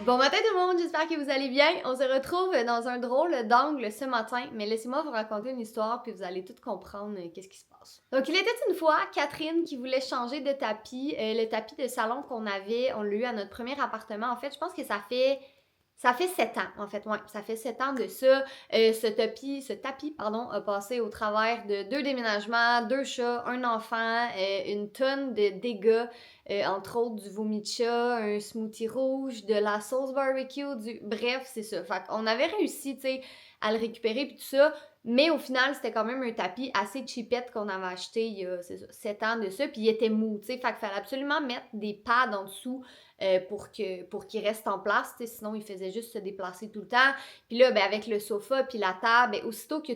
Bon matin tout le monde, j'espère que vous allez bien. On se retrouve dans un drôle d'angle ce matin, mais laissez-moi vous raconter une histoire puis vous allez tout comprendre qu'est-ce qui se passe. Donc il était une fois Catherine qui voulait changer de tapis. Le tapis de salon qu'on avait, on l'a eu à notre premier appartement. En fait, je pense que ça fait 7 ans, en fait, ouais. Ça fait 7 ans de ça. Ce tapis, a passé au travers de 2 déménagements, 2 chats, un enfant, une tonne de dégâts, entre autres du vomi de chat, un smoothie rouge, de la sauce barbecue, bref, c'est ça. Fait qu'on avait réussi, tu sais, à le récupérer puis tout ça, mais au final, c'était quand même un tapis assez cheapette qu'on avait acheté il y a, 7 ans de ça, puis il était mou, tu sais. Fait qu'il fallait absolument mettre des pads en dessous pour qu'il reste en place, sinon il faisait juste se déplacer tout le temps. Puis là, ben, avec le sofa puis la table, ben, aussitôt que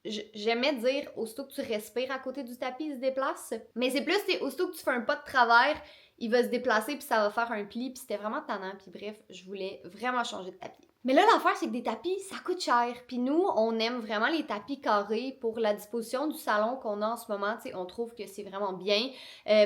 j'aimais dire, aussitôt que tu respires à côté du tapis, il se déplace. Mais c'est plus, aussitôt que tu fais un pas de travers, il va se déplacer puis ça va faire un pli, puis c'était vraiment tannant. Puis bref, je voulais vraiment changer de tapis. Mais là, l'affaire, c'est que des tapis, ça coûte cher. Puis nous, on aime vraiment les tapis carrés pour la disposition du salon qu'on a en ce moment. Tu sais, on trouve que c'est vraiment bien.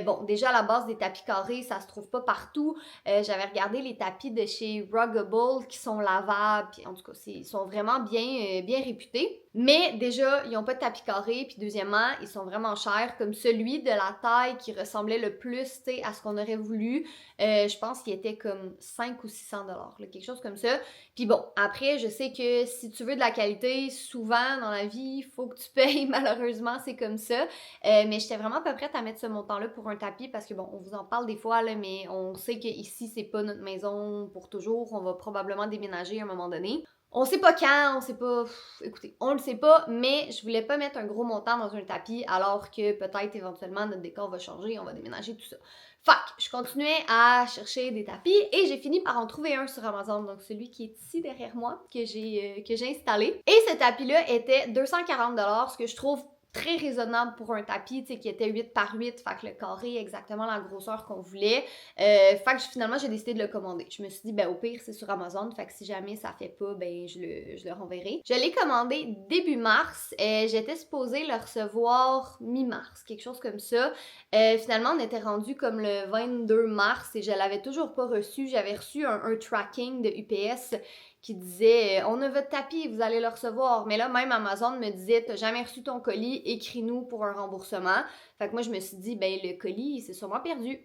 Bon, déjà, à la base, des tapis carrés, ça se trouve pas partout. J'avais regardé les tapis de chez Ruggable qui sont lavables. Puis en tout cas, ils sont vraiment bien réputés. Mais déjà, ils n'ont pas de tapis carré. Puis deuxièmement, ils sont vraiment chers. Comme celui de la taille qui ressemblait le plus, tu sais, à ce qu'on aurait voulu. Je pense qu'il était comme 500 ou 600 $, quelque chose comme ça. Puis bon, après, je sais que si tu veux de la qualité, souvent dans la vie, il faut que tu payes, malheureusement, c'est comme ça. Mais j'étais vraiment pas prête à mettre ce montant-là pour un tapis parce que bon, on vous en parle des fois, là, mais on sait qu'ici, c'est pas notre maison pour toujours. On va probablement déménager à un moment donné. On sait pas quand, on sait pas... Écoutez, on le sait pas, mais je voulais pas mettre un gros montant dans un tapis alors que peut-être éventuellement notre décor va changer, on va déménager, tout ça. Fait que je continuais à chercher des tapis et j'ai fini par en trouver un sur Amazon, donc celui qui est ici derrière moi, que j'ai installé. Et ce tapis-là était 240 $, ce que je trouve très raisonnable pour un tapis, tu sais, qui était 8 par 8, fait que le carré est exactement la grosseur qu'on voulait. Fait que finalement, j'ai décidé de le commander. Je me suis dit, ben au pire, c'est sur Amazon, fait que si jamais ça fait pas, ben je le renverrai. Je l'ai commandé début mars, j'étais supposée le recevoir mi-mars, quelque chose comme ça. Finalement, on était rendu comme le 22 mars et je l'avais toujours pas reçu. J'avais reçu un tracking de UPS qui disait on a votre tapis, vous allez le recevoir. Mais là, même Amazon me disait t'as jamais reçu ton colis, écris-nous pour un remboursement. Fait que moi, je me suis dit ben le colis, il s'est sûrement perdu.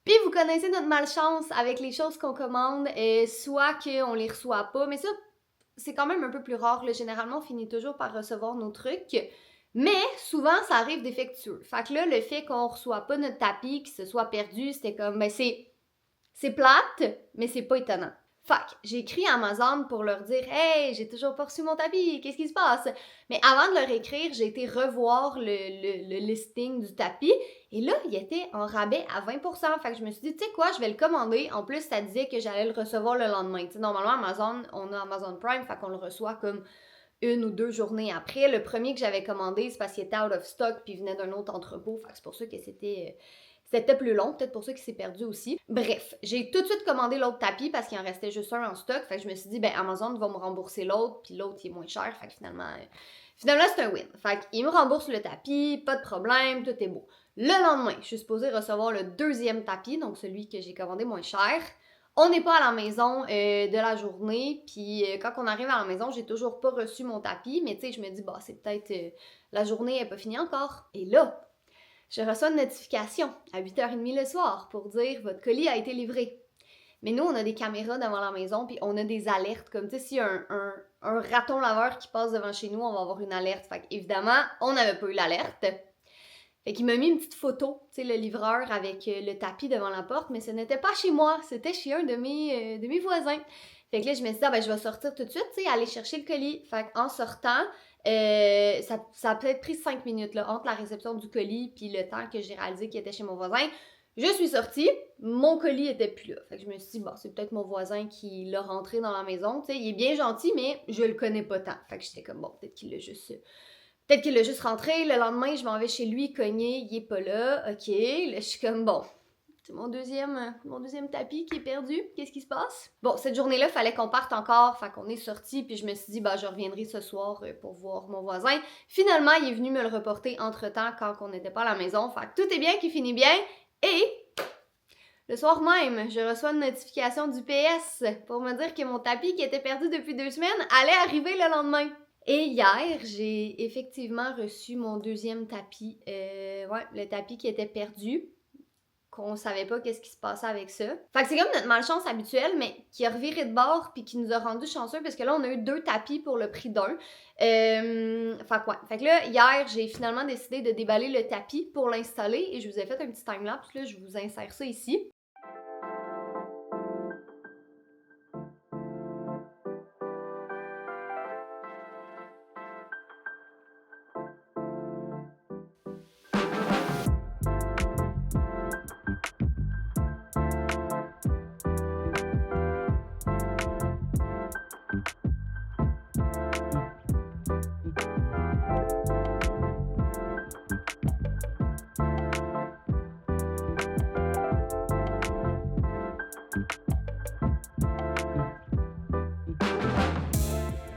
Puis vous connaissez notre malchance avec les choses qu'on commande, soit qu'on les reçoit pas, mais ça, c'est quand même un peu plus rare. Là. Généralement, on finit toujours par recevoir nos trucs. Mais souvent, ça arrive défectueux. Fait que là, le fait qu'on reçoit pas notre tapis, qu'il se soit perdu, c'était comme, ben c'est plate, mais c'est pas étonnant. Fait que j'ai écrit à Amazon pour leur dire « Hey, j'ai toujours pas reçu mon tapis, qu'est-ce qui se passe? » Mais avant de leur écrire, j'ai été revoir le listing du tapis et là, il était en rabais à 20%. Fait que je me suis dit « Tu sais quoi, je vais le commander. » En plus, ça disait que j'allais le recevoir le lendemain. Tu sais, normalement, Amazon, on a Amazon Prime, fait qu'on le reçoit comme 1 ou 2 journées après. Le premier que j'avais commandé, c'est parce qu'il était out of stock puis il venait d'un autre entrepôt. Fait que c'est pour ça que c'était plus long, peut-être pour ça qu'il s'est perdu aussi. Bref, j'ai tout de suite commandé l'autre tapis parce qu'il en restait juste un en stock. Fait que je me suis dit, ben Amazon va me rembourser l'autre, puis l'autre il est moins cher. Fait que finalement c'est un win. Fait qu'il me rembourse le tapis, pas de problème, tout est beau. Le lendemain, je suis supposée recevoir le deuxième tapis, donc celui que j'ai commandé moins cher. On n'est pas à la maison de la journée, puis quand on arrive à la maison, j'ai toujours pas reçu mon tapis, mais tu sais, je me dis, bah, c'est peut-être la journée n'est pas finie encore. Et là, je reçois une notification à 8h30 le soir pour dire « Votre colis a été livré ». Mais nous, on a des caméras devant la maison, puis on a des alertes. Comme, tu sais, s'il y a un raton laveur qui passe devant chez nous, on va avoir une alerte. Fait qu'évidemment, on n'avait pas eu l'alerte. Fait qu'il m'a mis une petite photo, tu sais, le livreur avec le tapis devant la porte, mais ce n'était pas chez moi, c'était chez un de mes voisins. Fait que là, je me suis dit, ah, ben, je vais sortir tout de suite, tu sais, aller chercher le colis. Fait qu'en sortant, ça a peut-être pris 5 minutes, là, entre la réception du colis puis le temps que j'ai réalisé qu'il était chez mon voisin. Je suis sortie, mon colis était plus là. Fait que je me suis dit, bon, c'est peut-être mon voisin qui l'a rentré dans la maison, tu sais, il est bien gentil, mais je le connais pas tant. Fait que j'étais comme, bon, peut-être qu'il l'a juste rentré. Le lendemain, je m'en vais chez lui, cogner, il est pas là. OK. Là, je suis comme, bon, c'est mon deuxième tapis qui est perdu. Qu'est-ce qui se passe? Bon, cette journée-là, il fallait qu'on parte encore. Fait qu'on est sortis. Puis je me suis dit, bah, je reviendrai ce soir pour voir mon voisin. Finalement, il est venu me le reporter entre-temps quand on n'était pas à la maison. Fait que tout est bien qui finit bien. Et Le soir même, je reçois une notification du PS pour me dire que mon tapis qui était perdu depuis 2 semaines allait arriver le lendemain. Et hier, j'ai effectivement reçu mon deuxième tapis. Le tapis qui était perdu, qu'on savait pas qu'est-ce qui se passait avec ça. Fait que c'est comme notre malchance habituelle, mais qui a reviré de bord puis qui nous a rendu chanceux parce que là, on a eu 2 tapis pour le prix d'un. Fait que là, hier, j'ai finalement décidé de déballer le tapis pour l'installer et je vous ai fait un petit timelapse, là, je vous insère ça ici.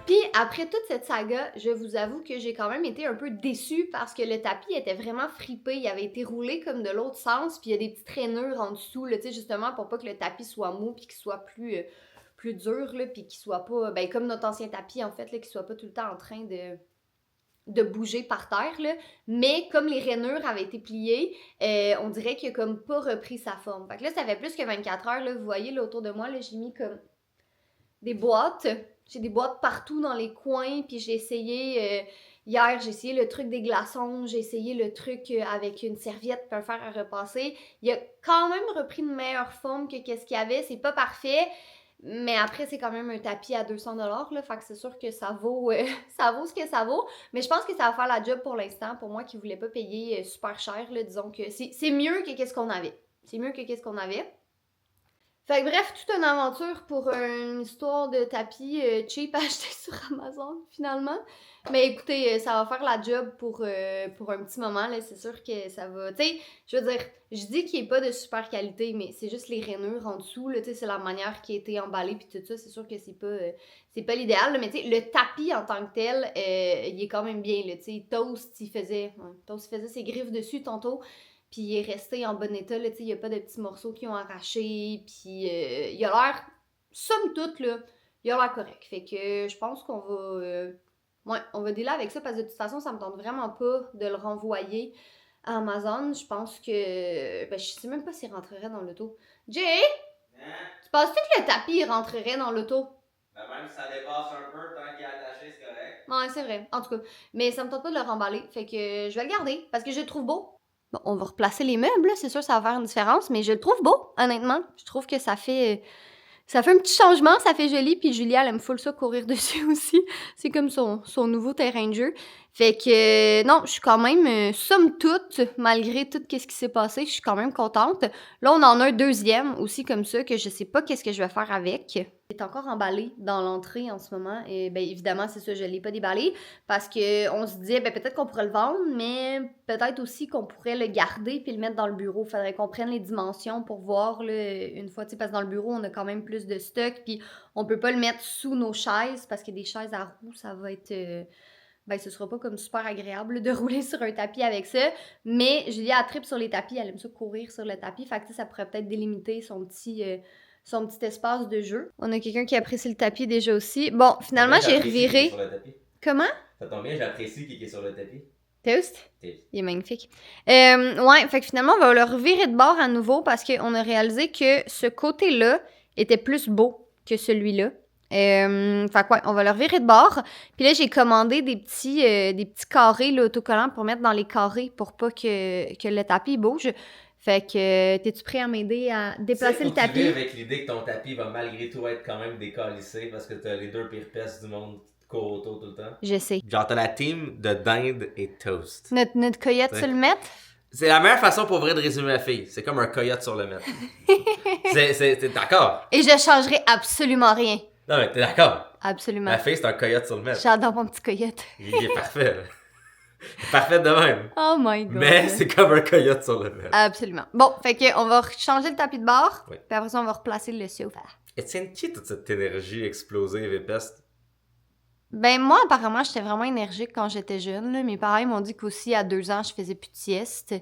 Puis après toute cette saga, je vous avoue que j'ai quand même été un peu déçue parce que le tapis était vraiment fripé, il avait été roulé comme de l'autre sens, puis il y a des petites rainures en dessous, là, tu sais, justement pour pas que le tapis soit mou puis qu'il soit plus dur, là, puis qu'il soit pas, comme notre ancien tapis en fait, là, qu'il soit pas tout le temps en train de bouger par terre, là. Mais comme les rainures avaient été pliées, on dirait qu'il a comme pas repris sa forme. Fait que là, ça fait plus que 24 heures, là, vous voyez là, autour de moi, là, j'ai mis comme des boîtes. J'ai des boîtes partout dans les coins, puis j'ai essayé, hier, j'ai essayé le truc des glaçons, j'ai essayé le truc avec une serviette pour le faire à repasser. Il a quand même repris une meilleure forme que qu'est-ce qu'il y avait, c'est pas parfait, mais après, c'est quand même un tapis à 200$, là, fait que c'est sûr que ça vaut, ça vaut ce que ça vaut, mais je pense que ça va faire la job pour l'instant, pour moi qui voulais pas payer super cher, là, disons que c'est mieux que qu'est-ce qu'on avait. C'est mieux que qu'est-ce qu'on avait. Fait que bref, toute une aventure pour une histoire de tapis cheap acheté sur Amazon, finalement. Mais écoutez, ça va faire la job pour un petit moment, là. C'est sûr que ça va... Tu sais, je veux dire, je dis qu'il n'est pas de super qualité, mais c'est juste les rainures en dessous, là. Tu sais, c'est la manière qui a été emballée, puis tout ça. C'est sûr que c'est pas l'idéal, là. Mais tu sais, le tapis en tant que tel, il est quand même bien, là. Tu sais, Toast, il faisait ses griffes dessus tantôt. Puis il est resté en bon état, là, tu sais, il n'y a pas de petits morceaux qui ont arraché, puis il a l'air, somme toute, là, il a l'air correct. Fait que je pense qu'on va, on va dealer avec ça, parce que de toute façon, ça me tente vraiment pas de le renvoyer à Amazon. Je pense que, je sais même pas s'il rentrerait dans l'auto. Jay, tu penses-tu que le tapis, il rentrerait dans l'auto? Même si ça dépasse un peu, tant qu'il est attaché, c'est correct. Ouais, c'est vrai, en tout cas. Mais ça me tente pas de le remballer, fait que je vais le garder, parce que je le trouve beau. Bon, on va replacer les meubles, là, c'est sûr, ça va faire une différence, mais je le trouve beau, honnêtement. Je trouve que ça fait un petit changement, ça fait joli, puis Julia, elle aime full ça courir dessus aussi. C'est comme son nouveau terrain de jeu. Fait que, non, je suis quand même, somme toute, malgré tout ce qui s'est passé, je suis quand même contente. Là, on en a un deuxième aussi comme ça, que je sais pas qu'est-ce que je vais faire avec. Il est encore emballé dans l'entrée en ce moment, et bien évidemment, c'est ça, je l'ai pas déballé, parce que on se disait, peut-être qu'on pourrait le vendre, mais peut-être aussi qu'on pourrait le garder puis le mettre dans le bureau. Faudrait qu'on prenne les dimensions pour voir, là, une fois, tu sais, parce que dans le bureau, on a quand même plus de stock, puis on peut pas le mettre sous nos chaises, parce que des chaises à roues, ça va être... ce sera pas comme super agréable de rouler sur un tapis avec ça. Mais Julia, elle tripe sur les tapis, elle aime ça courir sur le tapis. Fait que ça pourrait peut-être délimiter son petit espace de jeu. On a quelqu'un qui apprécie le tapis déjà aussi. Bon, finalement, j'ai reviré. Comment? Ça tombe bien, j'apprécie qui est sur le tapis. Toast? Il est magnifique. Fait que finalement, on va le revirer de bord à nouveau parce qu'on a réalisé que ce côté-là était plus beau que celui-là. On va le revirer de bord. Puis là, j'ai commandé des petits carrés là, autocollants pour mettre dans les carrés pour pas que le tapis bouge. Fait que, t'es-tu prêt à m'aider à déplacer le tapis? Tu avec l'idée que ton tapis va malgré tout être quand même décalissé parce que t'as les 2 pires pestes du monde qui courent autour tout le temps. Je sais. Genre, t'as la team de dinde et toast. Notre coyote sur le mètre? C'est la meilleure façon pour vrai de résumer la fille. C'est comme un coyote sur le mètre. T'es d'accord? Et je changerai absolument rien. Non, mais t'es d'accord? Absolument. La fille, c'est un coyote sur le mètre. J'adore mon petit coyote. Il est parfait. Parfait de même. Oh my god. Mais c'est comme un coyote sur le mètre. Absolument. Bon, fait que on va changer le tapis de bord. Oui. Puis après ça, on va replacer le sofa. Et tiens qui toute cette énergie explosive et peste? Ben moi, apparemment, j'étais vraiment énergique quand j'étais jeune. Là. Mes parents m'ont dit qu'aussi, à 2 ans, je faisais plus de sieste.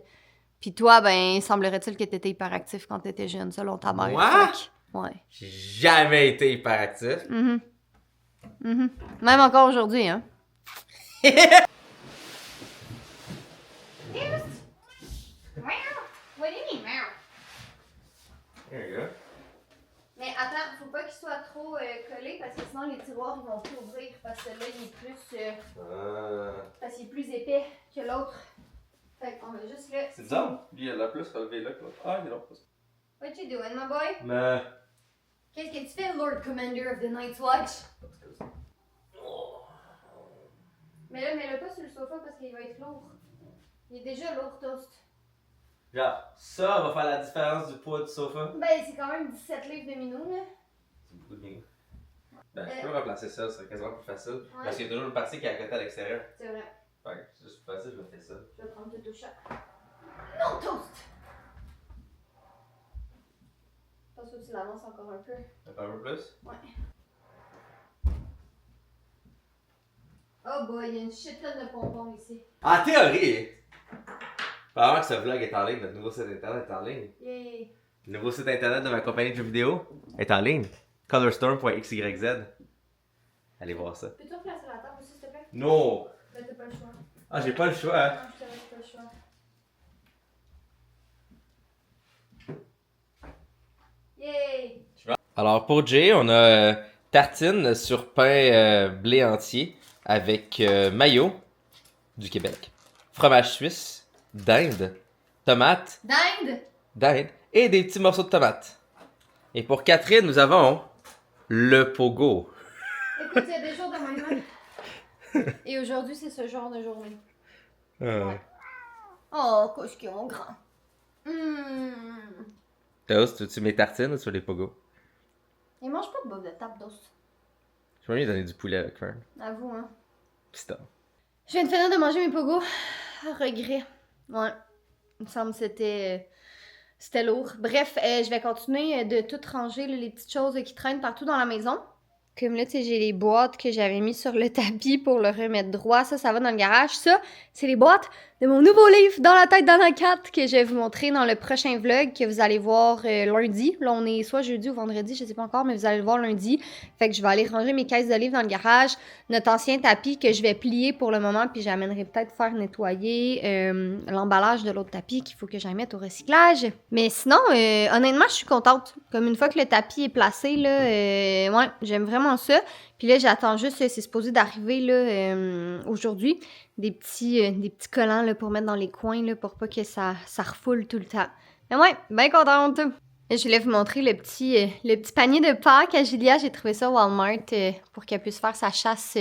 Puis toi, ben, semblerait-il que t'étais hyperactif quand t'étais jeune, selon ta mère. Moi? Ouais. J'ai jamais été hyperactif. Même encore aujourd'hui, hein. What do you mean, meow? There you go. Mais attends, faut pas qu'il soit trop collé parce que sinon les tiroirs ils vont plus ouvrir parce que là il est plus parce qu'il est plus épais que l'autre. Fait qu'on va juste là. C'est bizarre. Lui, il a la plus relevé là que l'autre. Ah, il est là. What you doing, my boy? Mais. Qu'est-ce que tu fais, Lord Commander of the Night's Watch? Mais là, mets-le pas sur le sofa parce qu'il va être lourd. Il est déjà lourd, Toast. Genre, ça va faire la différence du poids du sofa. Ben, c'est quand même 17 livres de minou, là. C'est beaucoup de bien. Ben, je peux remplacer ça, c'est quasiment plus facile. Ouais. Parce qu'il y a toujours une partie qui est à côté à l'extérieur. C'est vrai. Fait que c'est juste plus facile, je me fais ça. Je vais prendre tout au chat. Non, Toast! Pense que tu l'avances encore un peu. Un peu plus? Ouais. Oh boy, il y a une shit tonne de pompons ici. En théorie! Pendant que ce vlog est en ligne, notre nouveau site internet est en ligne. Yay! Le nouveau site internet de ma compagnie de jeux vidéo est en ligne. Colorstorm.xyz. Allez voir ça. Peux-tu replacer la table aussi, s'il te plaît? Non! Ben, t'as pas le choix. Ah, j'ai pas le choix, hein. Non, je te laisse pas le choix. Yay! Alors pour Jay, on a tartine sur pain blé entier avec mayo du Québec, fromage suisse, dinde, tomate, Dinde! et des petits morceaux de tomate. Et pour Catherine, nous avons le pogo. Écoute, il y a des jours de même. Et aujourd'hui, c'est ce genre de journée. Ouais. Oh, qu'est-ce qu'ils ont grand. Toast, tu mets tartines ou tu veux les pogo? Ils mangent pas de bouffe de table d'os. Je vais lui donner du poulet avec Fern. Avoue, hein. Pista. Je viens de finir de manger mes pogos. Regret. Ouais. Il me semble que c'était lourd. Bref, je vais continuer de tout ranger, là, les petites choses qui traînent partout dans la maison. Comme là, tu sais, j'ai les boîtes que j'avais mis sur le tapis pour le remettre droit. Ça va dans le garage. Ça, c'est les boîtes de mon nouveau livre, Dans la tête d'Anna 4, que je vais vous montrer dans le prochain vlog que vous allez voir lundi. Là, on est soit jeudi ou vendredi, je sais pas encore, mais vous allez le voir lundi. Fait que je vais aller ranger mes caisses de livres dans le garage. Notre ancien tapis que je vais plier pour le moment, puis j'amènerai peut-être faire nettoyer l'emballage de l'autre tapis qu'il faut que j'aille mettre au recyclage. Mais sinon, honnêtement, je suis contente. Comme une fois que le tapis est placé, là, ouais, j'aime vraiment ça. Puis là, j'attends juste, c'est supposé d'arriver là aujourd'hui, des petits collants là, pour mettre dans les coins là, pour pas que ça refoule tout le temps. Mais ouais, bien contente. Et je voulais vous montrer le petit panier de Pâques à Julia. J'ai trouvé ça au Walmart pour qu'elle puisse faire sa chasse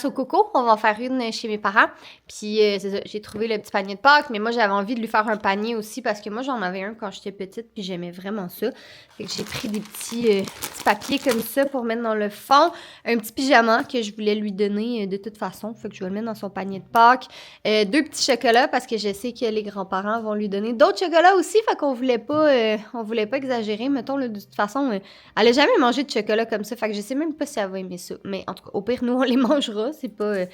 au coco. On va en faire une chez mes parents. Puis c'est ça, j'ai trouvé le petit panier de Pâques, mais moi j'avais envie de lui faire un panier aussi parce que moi j'en avais un quand j'étais petite puis j'aimais vraiment ça. Fait que j'ai pris des petits papiers comme ça pour mettre dans le fond. Un petit pyjama que je voulais lui donner de toute façon. Fait que je vais le mettre dans son panier de Pâques. 2 petits chocolats parce que je sais que les grands-parents vont lui donner d'autres chocolats aussi. Fait qu'on voulait pas exagérer. Mettons, là, de toute façon, elle a jamais mangé de chocolat comme ça. Fait que je sais même pas si elle va aimer ça. Mais en tout cas, au pire, nous, on les mangera. C'est pas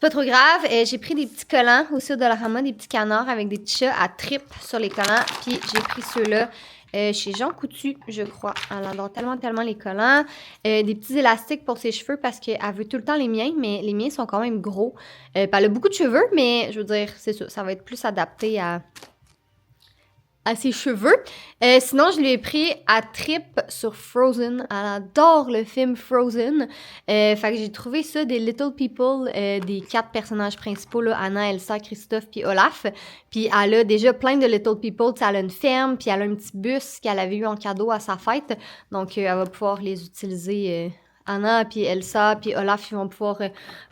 trop grave. J'ai pris des petits collants aussi au Dollarama, des petits canards avec des petits chats à tripes sur les collants. Puis j'ai pris ceux-là chez Jean Coutu, je crois. Elle adore tellement les collants. Des petits élastiques pour ses cheveux parce qu'elle veut tout le temps les miens, mais les miens sont quand même gros. Elle a beaucoup de cheveux, mais je veux dire, c'est ça va être plus adapté à ses cheveux. Sinon, je lui ai pris à trip sur Frozen. Elle adore le film Frozen. Fait que j'ai trouvé ça des Little People, des 4 personnages principaux, là, Anna, Elsa, Christophe puis Olaf. Puis elle a déjà plein de Little People. T'sais, elle a une ferme, puis elle a un petit bus qu'elle avait eu en cadeau à sa fête. Donc, elle va pouvoir les utiliser... Anna, puis Elsa, puis Olaf, ils vont pouvoir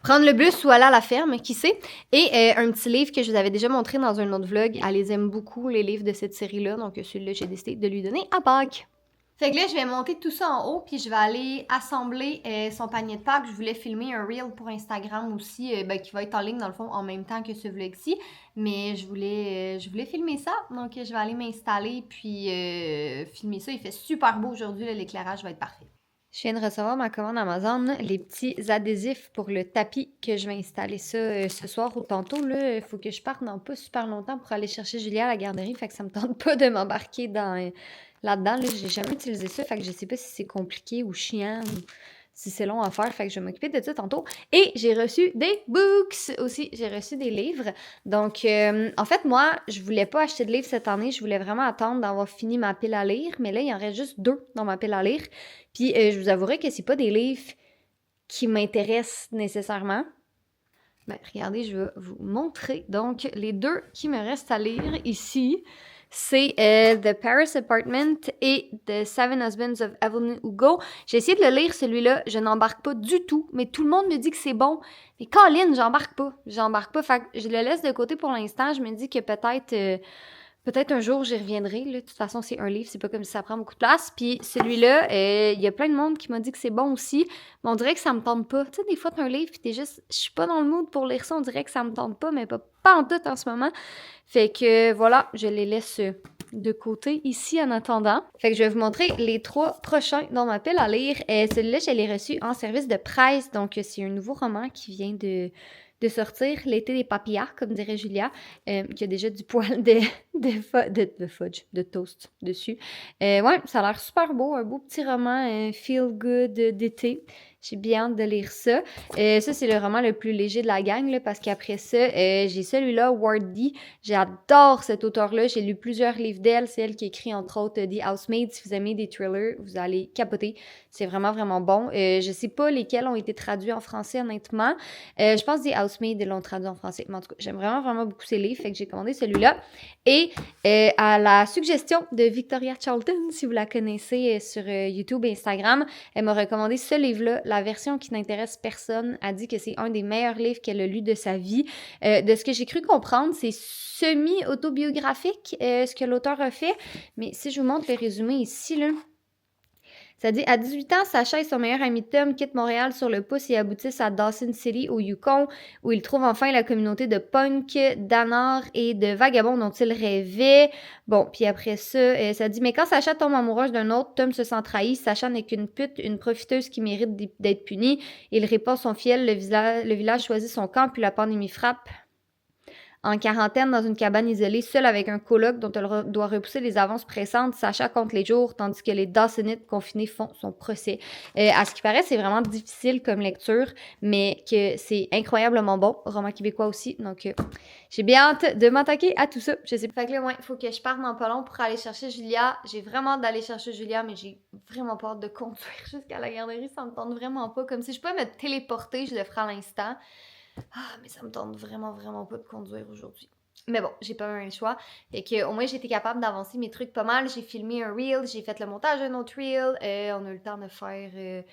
prendre le bus ou aller à la ferme, qui sait. Et un petit livre que je vous avais déjà montré dans un autre vlog. Elle les aime beaucoup, les livres de cette série-là. Donc celui-là, j'ai décidé de lui donner à Pâques. Fait que là, je vais monter tout ça en haut, puis je vais aller assembler son panier de Pâques. Je voulais filmer un reel pour Instagram aussi, qui va être en ligne, dans le fond, en même temps que ce vlog-ci. Mais je voulais filmer ça. Donc, je vais aller m'installer, puis filmer ça. Il fait super beau aujourd'hui, l'éclairage va être parfait. Je viens de recevoir ma commande Amazon, les petits adhésifs pour le tapis que je vais installer ça ce soir ou tantôt. Là, il faut que je parte dans pas super longtemps pour aller chercher Julia à la garderie. Fait que ça me tente pas de m'embarquer là-dedans. Là, j'ai jamais utilisé ça. Fait que je sais pas si c'est compliqué ou chiant ou si c'est long à faire. Fait que je vais m'occuper de ça tantôt. Et j'ai reçu des books aussi. J'ai reçu des livres. Donc, en fait, moi, je voulais pas acheter de livres cette année. Je voulais vraiment attendre d'avoir fini ma pile à lire. Mais là, il en reste juste 2 dans ma pile à lire. Puis, je vous avouerai que c'est pas des livres qui m'intéressent nécessairement. Ben, regardez, je vais vous montrer. Donc, les 2 qui me restent à lire ici, c'est The Paris Apartment et The Seven Husbands of Evelyn Hugo. J'ai essayé de le lire, celui-là. Je n'embarque pas du tout, mais tout le monde me dit que c'est bon. Mais Colin, j'embarque pas. Fait que je le laisse de côté pour l'instant. Je me dis que peut-être un jour, j'y reviendrai. Là. De toute façon, c'est un livre, c'est pas comme si ça prend beaucoup de place. Puis celui-là, il y a plein de monde qui m'a dit que c'est bon aussi, mais on dirait que ça me tente pas. Tu sais, des fois, t'as un livre, puis t'es juste, je suis pas dans le mood pour lire ça, on dirait que ça me tente pas, mais pas en tout en ce moment. Fait que voilà, je les laisse de côté ici en attendant. Fait que je vais vous montrer les 3 prochains dont ma pile à lire. Celui-là, je l'ai reçu en service de presse, donc c'est un nouveau roman qui vient de sortir, L'été des papillards, comme dirait Julia, qui a déjà du poil de fudge, de toast dessus. Ouais, ça a l'air super beau, un beau petit roman feel good d'été. J'ai bien hâte de lire ça. Ça, c'est le roman le plus léger de la gang, là, parce qu'après ça, j'ai celui-là, Ward D. J'adore cet auteur-là. J'ai lu plusieurs livres d'elle. C'est elle qui écrit, entre autres, The Housemaid. Si vous aimez des thrillers, vous allez capoter. C'est vraiment, vraiment bon. Je sais pas lesquels ont été traduits en français, honnêtement. Je pense que The Housemaid l'ont traduit en français. Mais en tout cas, j'aime vraiment, vraiment beaucoup ces livres. Fait que j'ai commandé celui-là. Et à la suggestion de Victoria Charlton, si vous la connaissez sur YouTube et Instagram, elle m'a recommandé ce livre-là, la version qui n'intéresse personne. A dit que c'est un des meilleurs livres qu'elle a lu de sa vie. De ce que j'ai cru comprendre, c'est semi-autobiographique ce que l'auteur a fait. Mais si je vous montre le résumé ici, là, ça dit, à 18 ans, Sacha et son meilleur ami Tom quittent Montréal sur le pouce et aboutissent à Dawson City, au Yukon, où ils trouvent enfin la communauté de punk, d'anards et de vagabonds dont ils rêvaient. Bon, puis après ça, ça dit, mais quand Sacha tombe amoureuse d'un autre, Tom se sent trahi. Sacha n'est qu'une pute, une profiteuse qui mérite d'être punie. Il répond son fiel, le village choisit son camp, puis la pandémie frappe. En quarantaine, dans une cabane isolée, seule avec un coloc dont elle doit repousser les avances pressantes, Sacha compte les jours, tandis que les Dawsonites confinés font son procès. À ce qui paraît, c'est vraiment difficile comme lecture, mais que c'est incroyablement bon. Roman québécois aussi, donc j'ai bien hâte de m'attaquer à tout ça. Je sais pas. Fait que là, ouais, il faut que je parte dans pas long pour aller chercher Julia. J'ai vraiment hâte d'aller chercher Julia, mais j'ai vraiment pas hâte de conduire jusqu'à la garderie. Ça me tente vraiment pas. Comme si je pouvais me téléporter, je le ferais à l'instant. Ah, mais ça me tente vraiment, vraiment pas de conduire aujourd'hui. Mais bon, j'ai pas eu un choix. Fait que au moins, j'ai été capable d'avancer mes trucs pas mal. J'ai filmé un reel, j'ai fait le montage d'un autre reel. On a eu le temps de faire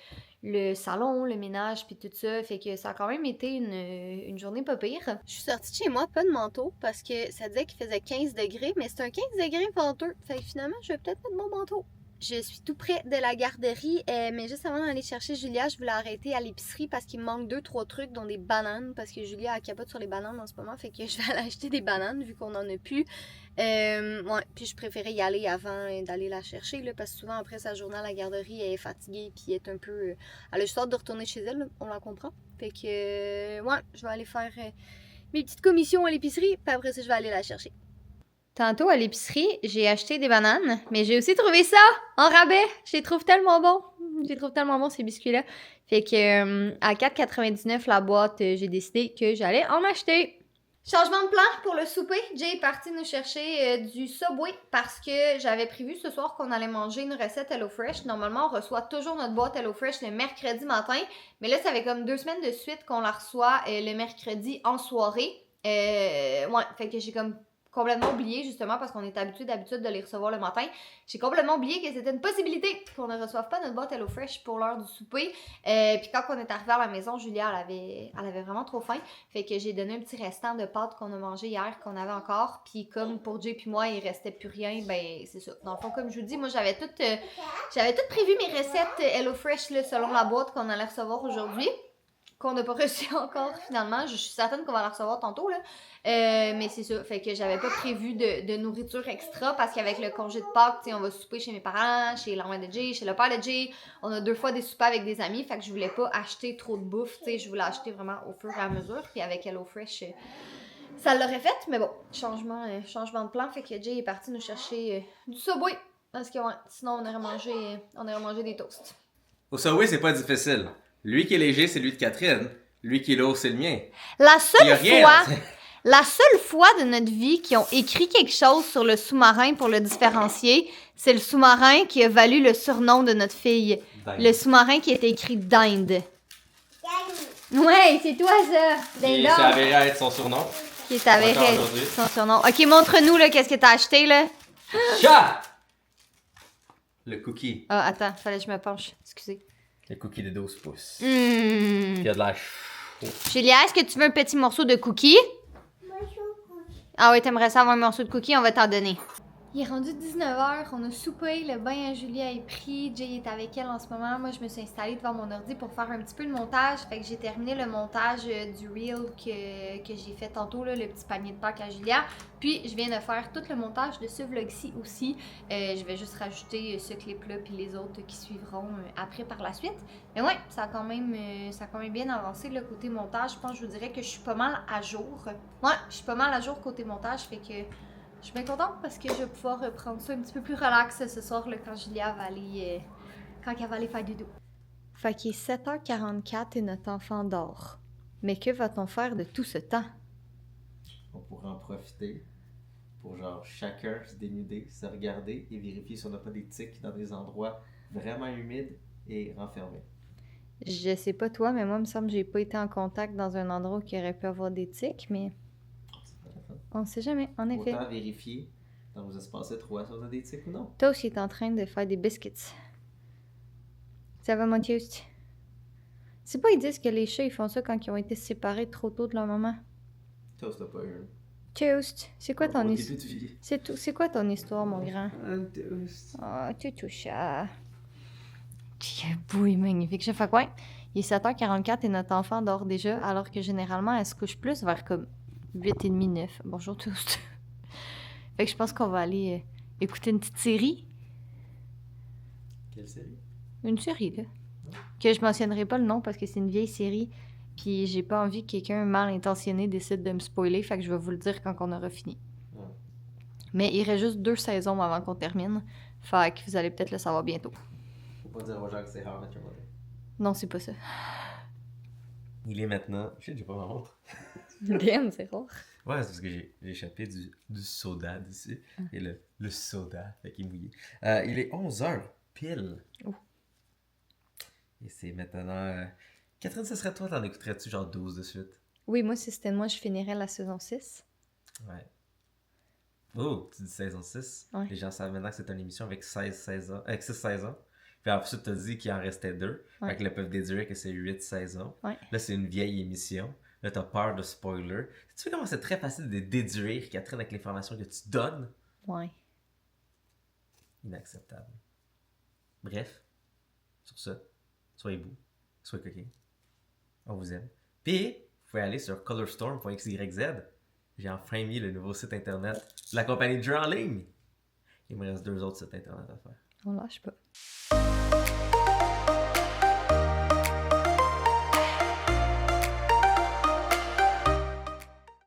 le salon, le ménage, puis tout ça. Fait que ça a quand même été une journée pas pire. Je suis sortie de chez moi, pas de manteau, parce que ça disait qu'il faisait 15 degrés, mais c'est un 15 degrés venteux. Fait que finalement, je vais peut-être mettre mon manteau. Je suis tout près de la garderie, mais juste avant d'aller chercher Julia, je voulais arrêter à l'épicerie parce qu'il me manque 2-3 trucs, dont des bananes, parce que Julia a capote sur les bananes en ce moment, fait que je vais aller acheter des bananes vu qu'on en a plus. Ouais, puis je préférais y aller avant d'aller la chercher, là, parce que souvent après sa journée à la garderie, elle est fatiguée, puis elle est un peu... elle a juste hâte de retourner chez elle, là, on la comprend. Fait que, ouais, je vais aller faire mes petites commissions à l'épicerie, puis après ça, je vais aller la chercher. Tantôt, à l'épicerie, j'ai acheté des bananes, mais j'ai aussi trouvé ça en rabais. Je les trouve tellement bons. Ces biscuits-là. Fait que à 4,99 la boîte, j'ai décidé que j'allais en acheter. Changement de plan pour le souper. Jay est parti nous chercher du Subway parce que j'avais prévu ce soir qu'on allait manger une recette HelloFresh. Normalement, on reçoit toujours notre boîte HelloFresh le mercredi matin. Mais là, ça fait comme 2 semaines de suite qu'on la reçoit le mercredi en soirée. Ouais, fait que j'ai comme complètement oublié, justement, parce qu'on est habitué d'habitude de les recevoir le matin. J'ai complètement oublié que c'était une possibilité qu'on ne reçoive pas notre boîte HelloFresh pour l'heure du souper. Puis quand on est arrivé à la maison, Julia, elle avait vraiment trop faim. Fait que j'ai donné un petit restant de pâtes qu'on a mangé hier, qu'on avait encore. Puis comme pour Jay puis moi, il restait plus rien, ben c'est ça. Dans le fond, comme je vous dis, moi, j'avais tout prévu mes recettes HelloFresh là, selon la boîte qu'on allait recevoir aujourd'hui. qu'on n'a pas reçu encore finalement. Je suis certaine qu'on va la recevoir tantôt, là. Mais c'est ça. Fait que j'avais pas prévu de nourriture extra parce qu'avec le congé de Pâques, tu sais, on va souper chez mes parents, chez la mère de Jay, chez le père de Jay. On a 2 fois des soupers avec des amis. Fait que je voulais pas acheter trop de bouffe, tu sais. Je voulais acheter vraiment au fur et à mesure. Puis avec HelloFresh, ça l'aurait fait. Mais bon, changement de plan. Fait que Jay est parti nous chercher du Subway. Parce que ouais, sinon on aurait mangé des toasts. Au Subway, c'est pas difficile. Lui qui est léger, c'est lui de Catherine. Lui qui est lourd, c'est le mien. La seule fois de notre vie qu'ils ont écrit quelque chose sur le sous-marin pour le différencier, c'est le sous-marin qui a valu le surnom de notre fille. Dinde. Le sous-marin qui était écrit Dinde. Ouais, c'est toi ça. Qui s'est avéré être son surnom. Qui est avéré Encore aujourd'hui. son surnom. Ok, montre-nous là qu'est-ce que t'as acheté là. Chat! Le cookie. Ah, attends, fallait que je me penche. Excusez. Le cookie de 12 pouces. Mmh. Qui a de l'air chaud. Julia, est-ce que tu veux un petit morceau de cookie? Ah oui, t'aimerais ça avoir un morceau de cookie? On va t'en donner. Il est rendu 19h, on a soupé, le bain à Julia est pris, Jay est avec elle en ce moment. Moi, je me suis installée devant mon ordi pour faire un petit peu de montage. Fait que j'ai terminé le montage du reel que j'ai fait tantôt, là, le petit panier de Pâques à Julia. Puis, je viens de faire tout le montage de ce vlog-ci aussi. Je vais juste rajouter ce clip-là puis les autres qui suivront après par la suite. Mais ouais, ça a quand même bien avancé le côté montage. Je pense que je vous dirais que je suis pas mal à jour. Ouais, je suis pas mal à jour côté montage, fait que je suis bien contente parce que je vais pouvoir reprendre ça un petit peu plus relax ce soir là, quand Julia va aller, quand elle va aller faire du dos. Fait qu'il est 7h44 et notre enfant dort. Mais que va-t-on faire de tout ce temps? On pourrait en profiter pour genre chacun se dénuder, se regarder et vérifier si on n'a pas des tiques dans des endroits vraiment humides et renfermés. Je sais pas toi, mais moi, il me semble que j'ai pas été en contact dans un endroit qui aurait pu avoir des tiques, mais on sait jamais, en effet. Autant vérifier dans vos espaces étroits si on a des tiques ou non. Toast est en train de faire des biscuits. Ça va, mon Toast? C'est pas, ils disent que les chats, ils font ça quand ils ont été séparés trop tôt de leur maman. Toast n'a pas eu. Toast, c'est quoi ton histoire? histoire? C'est quoi ton histoire, mon grand? Un toast. Oh, toutou chat. Oui, magnifique. Je fais quoi? Il est 7h44 et notre enfant dort déjà, alors que généralement, elle se couche plus vers comme 8h30, 9. Bonjour, Toast. Fait que je pense qu'on va aller écouter une petite série. Quelle série? Une série, là. Que je mentionnerai pas le nom parce que c'est une vieille série. Puis j'ai pas envie que quelqu'un mal intentionné décide de me spoiler. Fait que je vais vous le dire quand on aura fini. Ouais. Mais il reste juste 2 saisons avant qu'on termine. Fait que vous allez peut-être le savoir bientôt. Faut pas dire aux gens que c'est How I Met Your Mother. Non, c'est pas ça. Il est maintenant. Je sais, j'ai pas ma montre. Damn, c'est rare. Ouais, c'est parce que j'ai échappé du soda d'ici. Et le soda, fait qu'il est mouillé. Il est 11h, pile. Oh. Et c'est maintenant. Catherine, ce serait toi, t'en écouterais-tu genre 12 de suite? Oui, moi, si c'était moi, je finirais la saison 6. Ouais. Oh, tu dis saison 6? Ouais. Les gens savent maintenant que c'est une émission avec 6 saisons. Puis ensuite, tu as dit qu'il en restait 2. Ouais. Fait que là, ils peuvent déduire que c'est 8 saisons. Ouais. Là, c'est une vieille émission. Là, t'as peur de spoiler. Tu sais comment c'est très facile de déduire, Catherine, avec l'information que tu donnes? Ouais. Inacceptable. Bref, sur ça, soyez beaux, soyez coquins. On vous aime. Puis, vous pouvez aller sur colorstorm.xyz. J'ai enfin mis le nouveau site internet de la compagnie de jeux en ligne. Il me reste 2 autres sites internet à faire. On lâche pas.